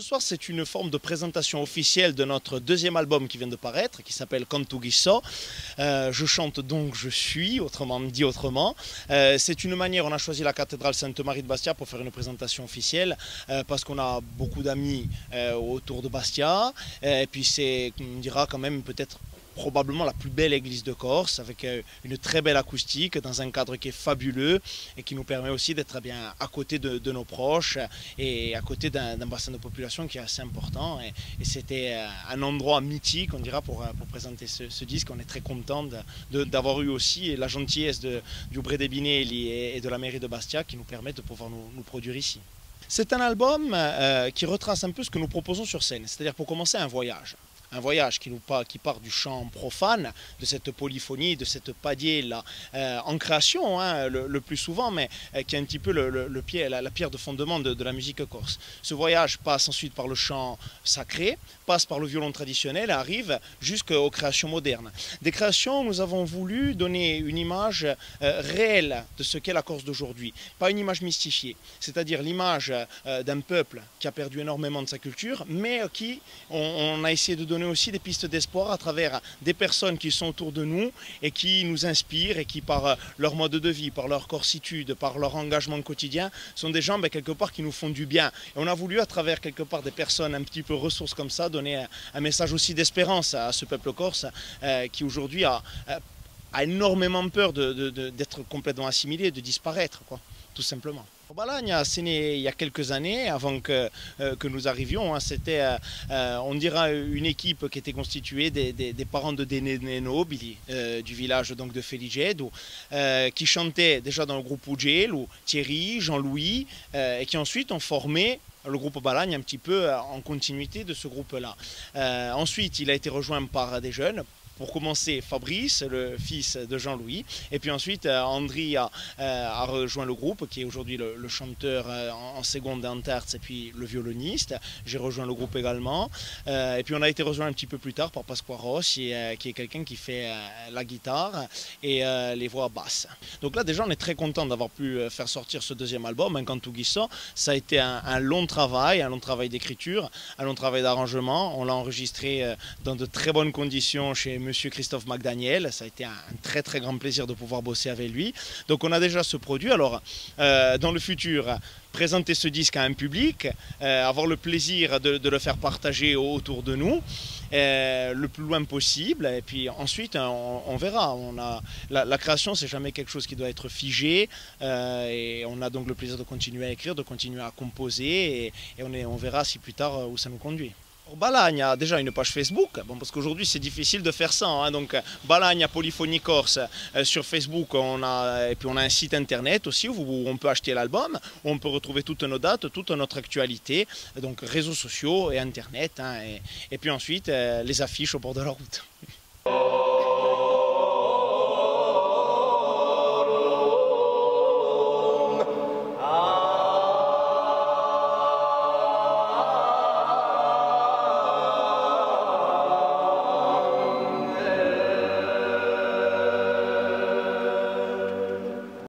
soir, c'est une forme de présentation officielle de notre deuxième album qui vient de paraître, qui s'appelle Cantu Guisso. Je chante donc je suis, autrement dit autrement. C'est une manière, on a choisi la cathédrale Sainte-Marie de Bastia pour faire une présentation officielle, parce qu'on a beaucoup d'amis autour de Bastia. Et puis c'est, on dira quand même peut-être probablement la plus belle église de Corse, avec une très belle acoustique, dans un cadre qui est fabuleux et qui nous permet aussi d'être bien à côté de nos proches et à côté d'un bassin de population qui est assez important. Et c'était un endroit mythique, on dira, pour présenter ce disque. On est très content d'avoir eu aussi la gentillesse du Brede Binelli et de la mairie de Bastia qui nous permettent de pouvoir nous produire ici. C'est un album qui retrace un peu ce que nous proposons sur scène, c'est-à-dire pour commencer un voyage. Un voyage qui part du chant profane, de cette polyphonie, de cette padiella en création le plus souvent, mais qui est un petit peu la pierre de fondement de la musique corse. Ce voyage passe ensuite par le chant sacré, passe par le violon traditionnel et arrive jusqu'aux créations modernes. Des créations où nous avons voulu donner une image réelle de ce qu'est la Corse d'aujourd'hui, pas une image mystifiée, c'est-à-dire l'image d'un peuple qui a perdu énormément de sa culture, mais qui on a essayé de donner aussi des pistes d'espoir à travers des personnes qui sont autour de nous et qui nous inspirent et qui par leur mode de vie, par leur corsitude, par leur engagement quotidien sont des gens quelque part qui nous font du bien. Et on a voulu à travers quelque part des personnes un petit peu ressources comme ça donner un message aussi d'espérance à ce peuple corse qui aujourd'hui a énormément peur d'être complètement assimilé, de disparaître, quoi, tout simplement. Balagna, c'est né il y a quelques années, avant que nous arrivions. C'était, on dira, une équipe qui était constituée des parents de Dene Nobili, du village donc, de Feligedo, qui chantaient déjà dans le groupe Ugelo, Thierry, Jean-Louis, et qui ensuite ont formé le groupe Balagna un petit peu en continuité de ce groupe-là. Ensuite, il a été rejoint par des jeunes. Pour commencer, Fabrice, le fils de Jean-Louis, et puis ensuite Andri a rejoint le groupe, qui est aujourd'hui le chanteur en seconde en terce, et puis le violoniste. J'ai rejoint le groupe également, et puis on a été rejoint un petit peu plus tard par Pasqua Rossi, qui est quelqu'un qui fait la guitare et les voix basses. Donc là déjà on est très content d'avoir pu faire sortir ce deuxième album, Cantu Guisso. Ça a été un long travail d'écriture, un long travail d'arrangement. On l'a enregistré dans de très bonnes conditions chez Monsieur Christophe Magdaniel. Ça a été un très très grand plaisir de pouvoir bosser avec lui. Donc on a déjà ce produit. Alors dans le futur, présenter ce disque à un public, avoir le plaisir de le faire partager autour de nous le plus loin possible, et puis ensuite on verra. La création, c'est jamais quelque chose qui doit être figé, et on a donc le plaisir de continuer à écrire, de continuer à composer, et on verra si plus tard où ça nous conduit. Balagna a déjà une page Facebook, parce qu'aujourd'hui c'est difficile de faire ça, donc Balagna Polyphonie Corse sur Facebook, et puis on a un site internet aussi où on peut acheter l'album, où on peut retrouver toutes nos dates, toute notre actualité, donc réseaux sociaux et internet, et puis ensuite les affiches au bord de la route.